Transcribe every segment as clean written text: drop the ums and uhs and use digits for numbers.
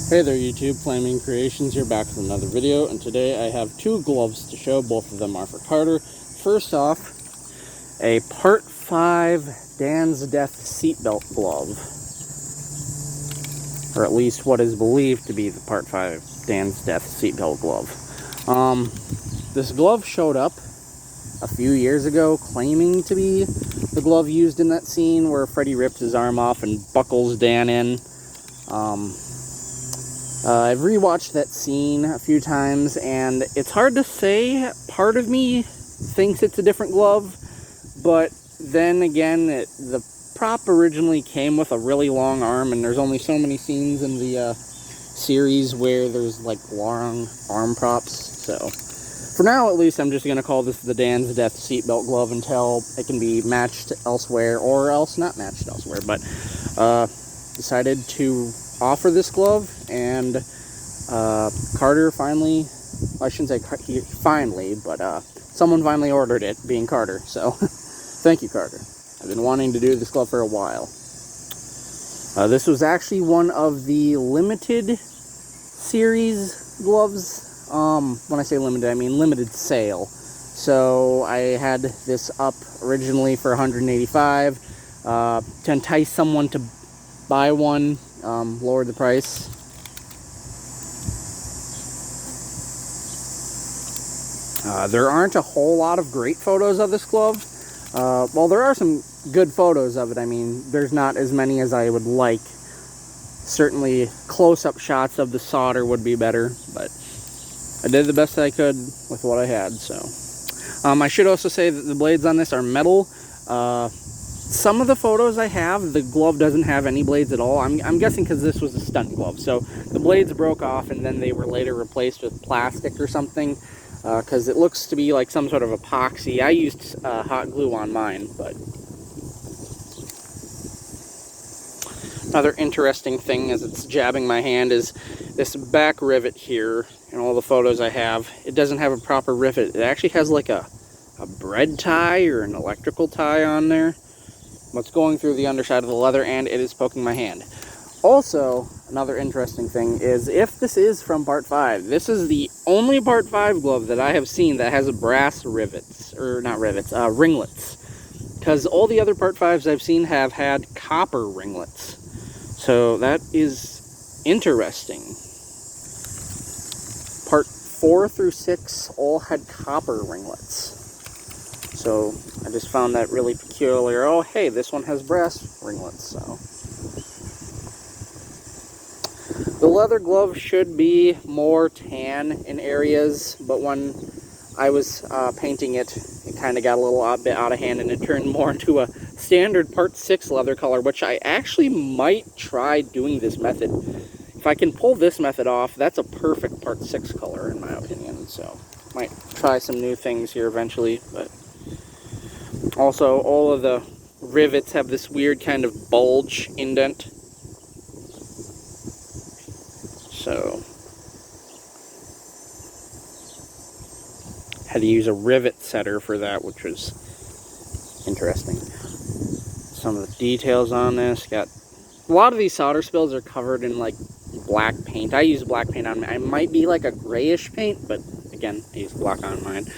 Hey there YouTube, Flaming Creations here, back with another video, and today I have two gloves to show. Both of them are for Carter. First off, a Part 5 Dan's Death seatbelt glove. Or at least what is believed to be the Part 5 Dan's Death seatbelt glove. This glove showed up a few years ago claiming to be the glove used in that scene where Freddy ripped his arm off and buckles Dan in. I've rewatched that scene a few times, and it's hard to say. Part of me thinks it's a different glove, but then again, the prop originally came with a really long arm, and there's only so many scenes in the series where there's like long arm props. So for now, at least, I'm just going to call this the Dan's Death seatbelt glove until it can be matched elsewhere, or else not matched elsewhere. But decided to offer this glove, and Carter finally, I shouldn't say finally, but someone finally ordered it, being Carter. So thank you, Carter. I've been wanting to do this glove for a while. This was actually one of the limited series gloves. When I say limited, I mean limited sale. So I had this up originally for $185 to entice someone to buy one. Lowered the price. There aren't a whole lot of great photos of this glove. Well, there are some good photos of it. I mean, there's not as many as I would like. Certainly, close-up shots of the solder would be better, but I did the best I could with what I had. So, I should also say that the blades on this are metal. Some of the photos I have, the glove doesn't have any blades at all. I'm guessing because this was a stunt glove. So the blades broke off, and then they were later replaced with plastic or something, because it looks to be like some sort of epoxy. I used hot glue on mine, but another interesting thing as it's jabbing my hand is this back rivet here. In all the photos I have, it doesn't have a proper rivet. It actually has like a bread tie or an electrical tie on there. What's going through the underside of the leather, and it is poking my hand. Also, another interesting thing is, if this is from Part 5, this is the only Part 5 glove that I have seen that has brass rivets, or not rivets, ringlets. Because all the other Part 5s I've seen have had copper ringlets. So that is interesting. Part 4 through 6 all had copper ringlets. So I just found that really peculiar. Oh, hey, this one has brass ringlets. So the leather glove should be more tan in areas, but when I was painting it, it kind of got a little bit out of hand, and it turned more into a standard Part 6 leather color, which I actually might try doing this method. If I can pull this method off, that's a perfect Part 6 color in my opinion. So might try some new things here eventually, but also, all of the rivets have this weird kind of bulge indent. So, had to use a rivet setter for that, which was interesting. Some of the details on this, got a lot of these solder spills are covered in like black paint. I use black paint on mine. I might be like a grayish paint, but again, I use black on mine.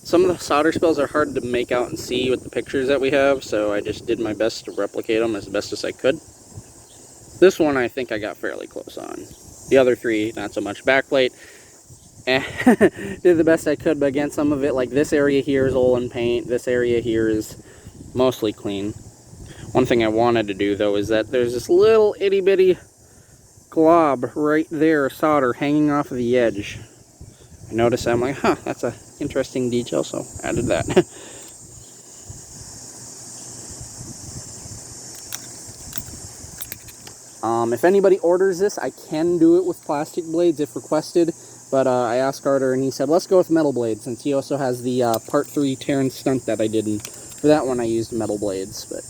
Some of the solder spills are hard to make out and see with the pictures that we have, so I just did my best to replicate them as best as I could. This one I think I got fairly close on. The other three, not so much. Backplate, did the best I could, but again, some of it, like this area here is all in paint, this area here is mostly clean. One thing I wanted to do, though, is that there's this little itty-bitty glob right there, solder, hanging off of the edge. I noticed that, I'm like, huh, that's a interesting detail, so added that. If anybody orders this, I can do it with plastic blades if requested, but I asked Carter and he said, let's go with metal blades, since he also has the Part 3 Terran stunt that I did, and for that one I used metal blades. But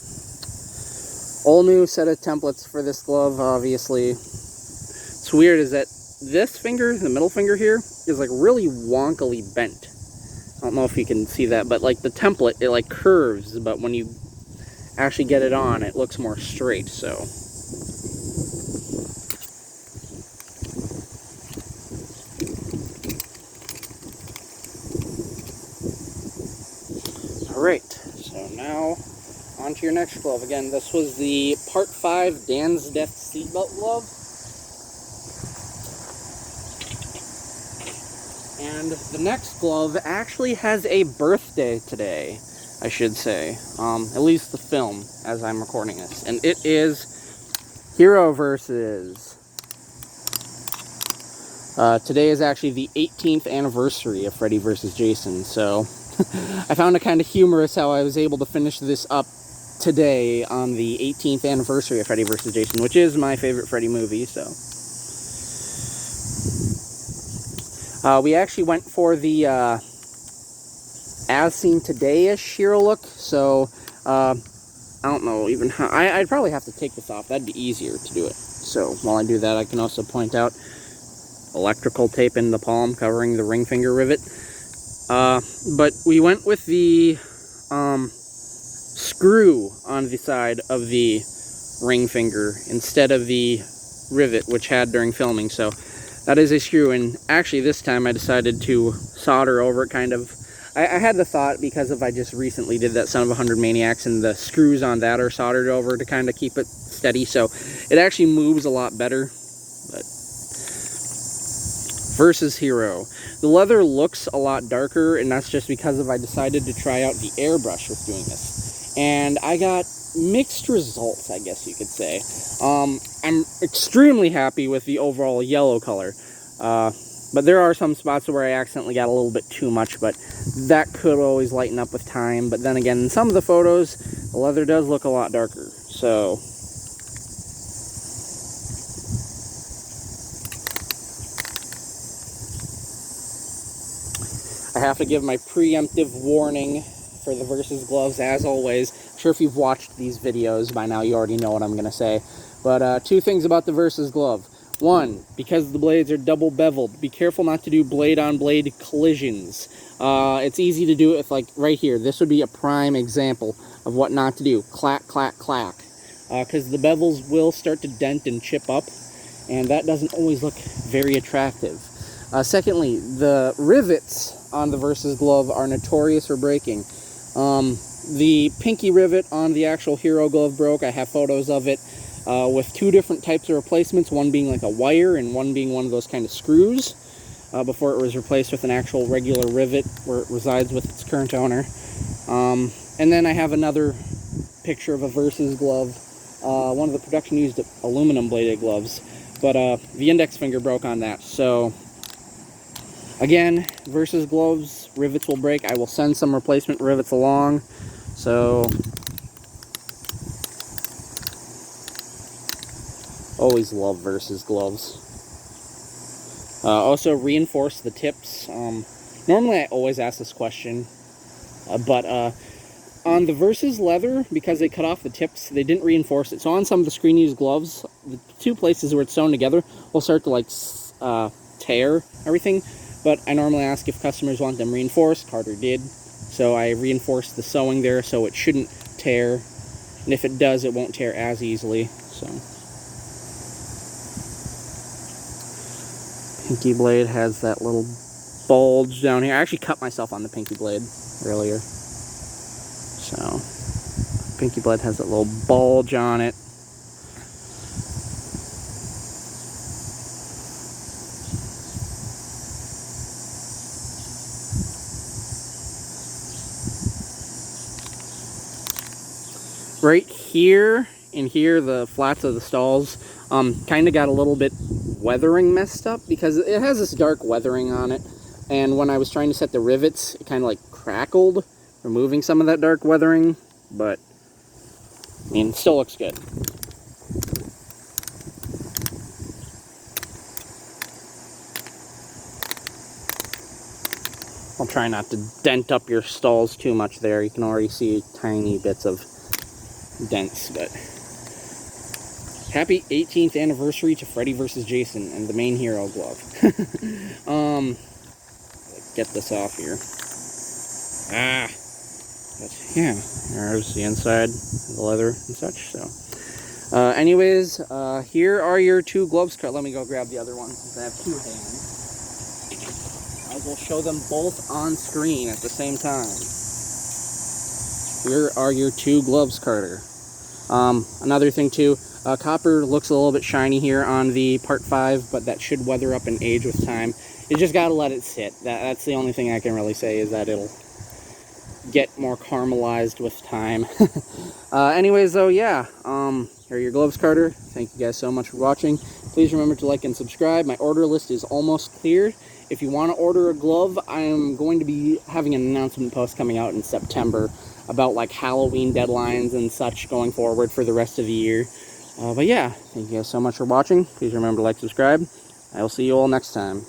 all new set of templates for this glove, obviously. It's weird is that this finger, the middle finger here, is like really wonkily bent. I don't know if you can see that, but like the template, it like curves, but when you actually get it on, it looks more straight. So now, on to your next glove. Again, this was the Part 5 Dan's Death Seatbelt Glove. And the next glove actually has a birthday today, I should say. At least the film, as I'm recording this. And it is Hero versus. Today is actually the 18th anniversary of Freddy vs. Jason, so I found it kind of humorous how I was able to finish this up today on the 18th anniversary of Freddy vs. Jason, which is my favorite Freddy movie, so. We actually went for the as seen today-ish hero look, so I don't know even how. I'd probably have to take this off. That'd be easier to do it. So while I do that, I can also point out electrical tape in the palm covering the ring finger rivet. But we went with the screw on the side of the ring finger instead of the rivet, which had during filming. So that is a screw, and actually this time I decided to solder over it kind of. I had the thought, because I just recently did that Son of 100 Maniacs, and the screws on that are soldered over to kind of keep it steady, so it actually moves a lot better. But versus Hero. The leather looks a lot darker, and that's just because I decided to try out the airbrush with doing this. And I got mixed results, I guess you could say. I'm extremely happy with the overall yellow color. But there are some spots where I accidentally got a little bit too much, but that could always lighten up with time. But then again, in some of the photos, the leather does look a lot darker. So I have to give my preemptive warning for the Versus gloves, as always. I'm sure if you've watched these videos by now, you already know what I'm going to say. But two things about the Versus glove. One, because the blades are double beveled, be careful not to do blade-on-blade collisions. It's easy to do it with, like, right here. This would be a prime example of what not to do. Clack, clack, clack. Because the bevels will start to dent and chip up, and that doesn't always look very attractive. Secondly, the rivets on the Versus glove are notorious for breaking. The pinky rivet on the actual Hero glove broke. I have photos of it. With two different types of replacements, one being like a wire and one being one of those kind of screws, before it was replaced with an actual regular rivet where it resides with its current owner. And then I have another picture of a Versus glove, one of the production used aluminum bladed gloves, but the index finger broke on that. So again, Versus gloves, rivets will break. I will send some replacement rivets along, so always love Versus gloves. Also, reinforce the tips. Normally I always ask this question, but on the Versus leather, because they cut off the tips, they didn't reinforce it. So on some of the screen-used gloves, the two places where it's sewn together will start to like tear everything. But I normally ask if customers want them reinforced. Carter did. So I reinforced the sewing there so it shouldn't tear. And if it does, it won't tear as easily. So pinky blade has that little bulge down here. I actually cut myself on the pinky blade earlier. So pinky blade has that little bulge on it. Right here, in here, the flats of the stalls kind of got a little bit weathering messed up because it has this dark weathering on it, and when I was trying to set the rivets, it kind of like crackled, removing some of that dark weathering, but I mean, it still looks good. I'll try not to dent up your stalls too much there. You can already see tiny bits of dents, but happy 18th anniversary to Freddy vs. Jason and the main Hero glove. Get this off here. But yeah, there's the inside, the leather and such. So anyways, here are your two gloves cut. Let me go grab the other one since I have two hands. I will show them both on screen at the same time. here are your 2 gloves, Carter. Another thing too, copper looks a little bit shiny here on the part 5, but that should weather up and age with time. You just gotta let it sit. That's the only thing I can really say, is that it'll get more caramelized with time. Anyways though, yeah, here are your gloves, Carter. Thank you guys so much for watching. Please remember to like and subscribe. My order list is almost cleared. If you want to order a glove, I am going to be having an announcement post coming out in September about like Halloween deadlines and such going forward for the rest of the year. But yeah, thank you guys so much for watching. Please remember to like, subscribe. I will see you all next time.